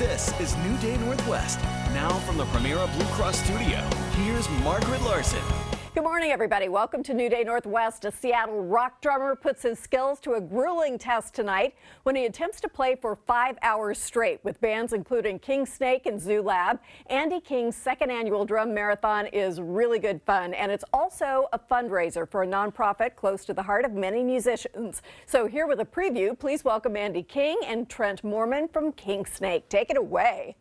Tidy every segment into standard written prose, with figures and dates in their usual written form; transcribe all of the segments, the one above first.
This is New Day Northwest. Now from the Primera Blue Cross studio, here's Margaret Larson. Good morning, everybody. Welcome to New Day Northwest. A Seattle rock drummer puts his skills to a grueling test tonight when he attempts to play for 5 hours straight with bands including King Snake and Zoolab. Andy King's second annual drum marathon is really good fun, and it's also a fundraiser for a nonprofit close to the heart of many musicians. So here with a preview, please welcome Andy King and Trent Mormon from King Snake. Take it away.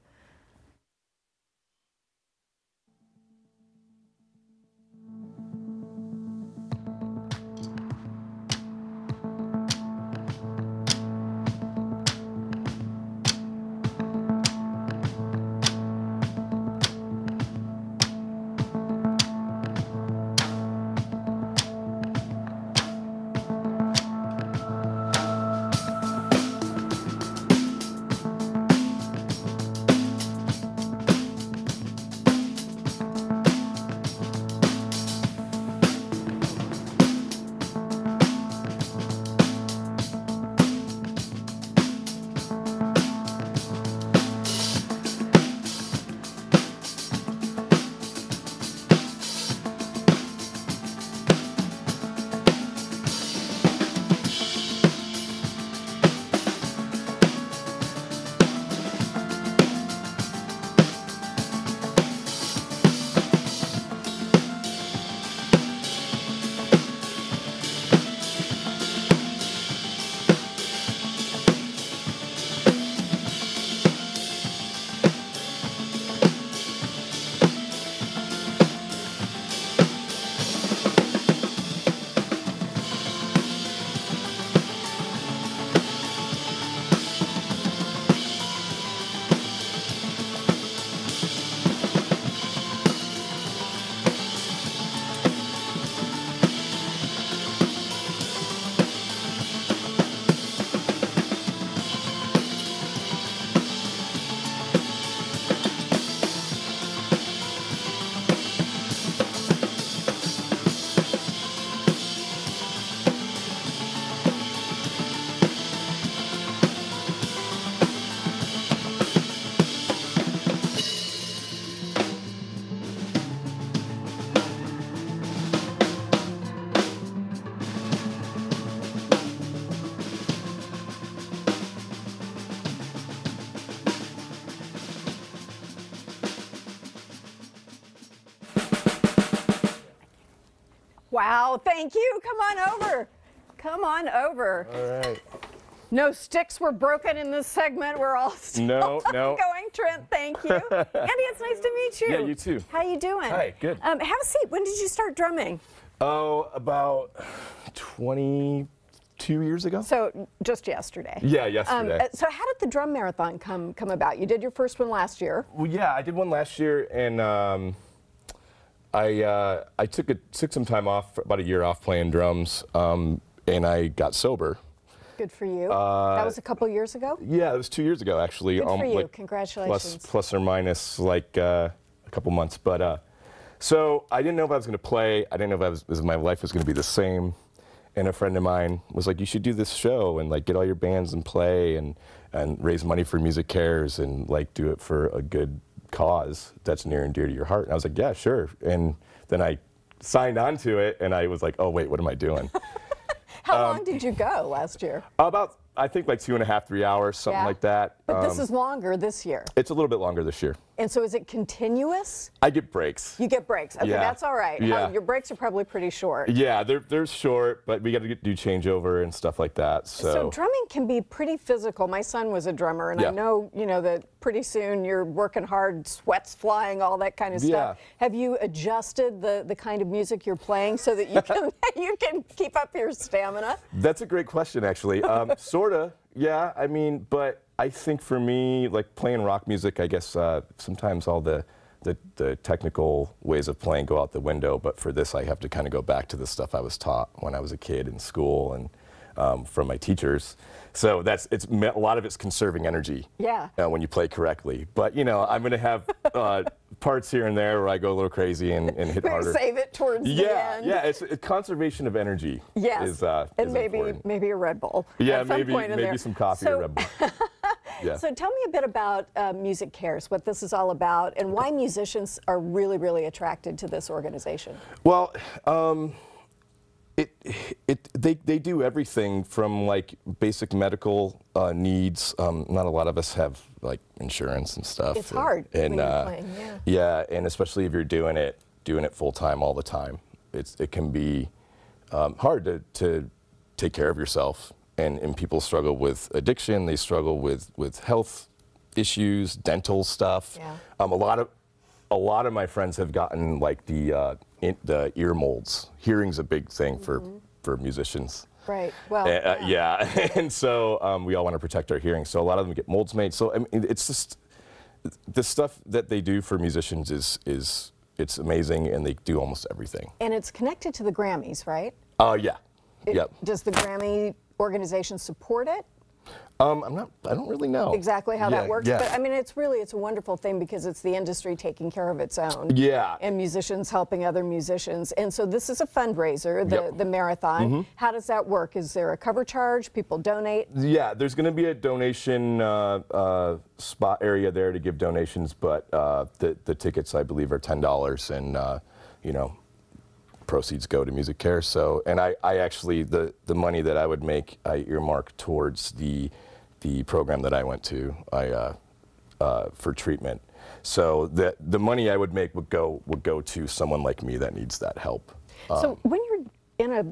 Wow, thank you. Come on over. Come on over. All right. No sticks were broken in this segment. We're all still going. Trent, thank you. Andy, it's nice to meet you. Yeah, you too. How you doing? Hi, good. Have a seat. When did you start drumming? Oh, about 22 years ago. So just yesterday. Yeah, yesterday. So how did the drum marathon come about? You did your first one last year. Well, yeah, I did one last year, and I took some time off, about a year off playing drums, and I got sober. Good for you. That was a couple years ago? Yeah, it was 2 years ago, actually. Good for you. Like Congratulations. Plus or minus like a couple months. But so I didn't know if I was going to play. I didn't know if my life was going to be the same. And a friend of mine was like, "You should do this show and like get all your bands and play and raise money for MusiCares and like do it for a good cause that's near and dear to your heart." And I was like, "Yeah, sure." And then I signed on to it, and I was like, "Oh wait, what am I doing?" How long did you go last year? About, I think, like 2.5, 3 hours, something like that. But this is longer this year. It's a little bit longer this year. And so is it continuous? I get breaks. You get breaks. Okay, Yeah. that's all right. Yeah. Your breaks are probably pretty short. Yeah, they're short, but we got to do changeover and stuff like that. So drumming can be pretty physical. My son was a drummer, and I know, that pretty soon you're working hard, sweat's flying, all that kind of stuff. Yeah. Have you adjusted the kind of music you're playing so that you can you can keep up your stamina? That's a great question, actually. Sorta, yeah. I mean, but I think for me, like playing rock music, I guess sometimes all the technical ways of playing go out the window, but for this I have to kind of go back to the stuff I was taught when I was a kid in school and from my teachers. So a lot of it's conserving energy. Yeah. When you play correctly. But I'm going to have parts here and there where I go a little crazy and hit harder. Save it towards the end. Yeah, it's conservation of energy. Yes. Is and important. maybe a Red Bull. Yeah, at some point in maybe there. some coffee or Red Bull. Yeah. So tell me a bit about MusiCares, what this is all about, and why musicians are really, really attracted to this organization. Well, they do everything from like basic medical needs. Not a lot of us have like insurance and stuff. It's hard when you're playing, yeah. Yeah, and especially if you're doing it full time all the time, it can be hard to take care of yourself. And people struggle with addiction. They struggle with health issues, dental stuff. Yeah. A lot of my friends have gotten like the ear molds. Hearing's a big thing for musicians. Right. Well. Yeah. And so we all want to protect our hearing. So a lot of them get molds made. So I mean, it's just the stuff that they do for musicians is it's amazing, and they do almost everything. And it's connected to the Grammys, right? Yeah. Yep. Does the Grammy organization support it? I don't really know Exactly how that works, yeah. but I mean, it's a wonderful thing because it's the industry taking care of its own. Yeah. And musicians helping other musicians. And so this is a fundraiser, the marathon. How does that work? Is there a cover charge? People donate? Yeah, there's going to be a donation spot area there to give donations, but the tickets, I believe, are $10, and you know, proceeds go to MusiCares. So, and I actually, the money that I would make, I earmark towards the program that I went to for treatment. So the money I would make would go to someone like me that needs that help. So when you're in a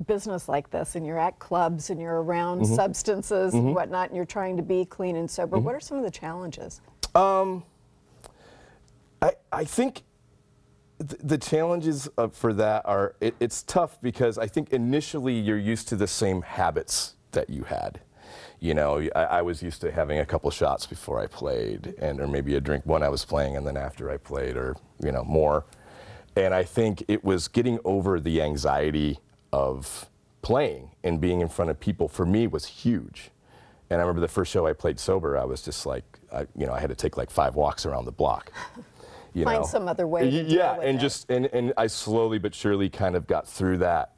business like this and you're at clubs and you're around substances and whatnot, and you're trying to be clean and sober, what are some of the challenges? I think the challenges for that are, it's tough because I think initially you're used to the same habits that you had. You know, I was used to having a couple shots before I played, or maybe a drink when I was playing and then after I played, or, you know, more. And I think it was getting over the anxiety of playing and being in front of people for me was huge. And I remember the first show I played sober, I was just like, you know, I had to take like 5 walks around the block. You Find know. some other way to yeah, deal with and it. just and I slowly but surely kind of got through that,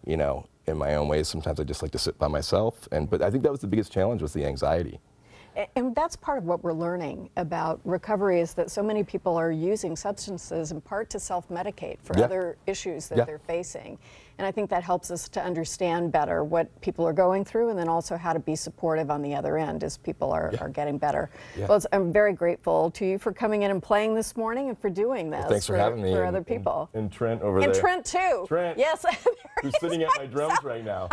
you know, in my own ways. Sometimes I just like to sit by myself, but I think that was the biggest challenge, was the anxiety. And that's part of what we're learning about recovery, is that so many people are using substances in part to self-medicate for other issues that they're facing. And I think that helps us to understand better what people are going through, and then also how to be supportive on the other end as people are getting better. Well, I'm very grateful to you for coming in and playing this morning and for doing this. Well, thanks for having me. For other people. And Trent over there. And Trent, too. Trent. Yes. Who's sitting at my drums right now.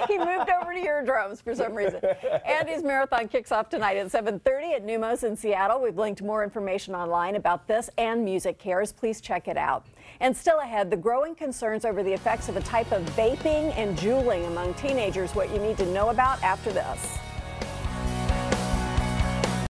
He moved over to your drums for some reason. Andy's Marathon kicks off tonight at 7:30 at Numos in Seattle. We've linked more information online about this and MusiCares. Please check it out. And still ahead, the growing concerns over the effects of a type of vaping and juuling among teenagers, what you need to know about after this.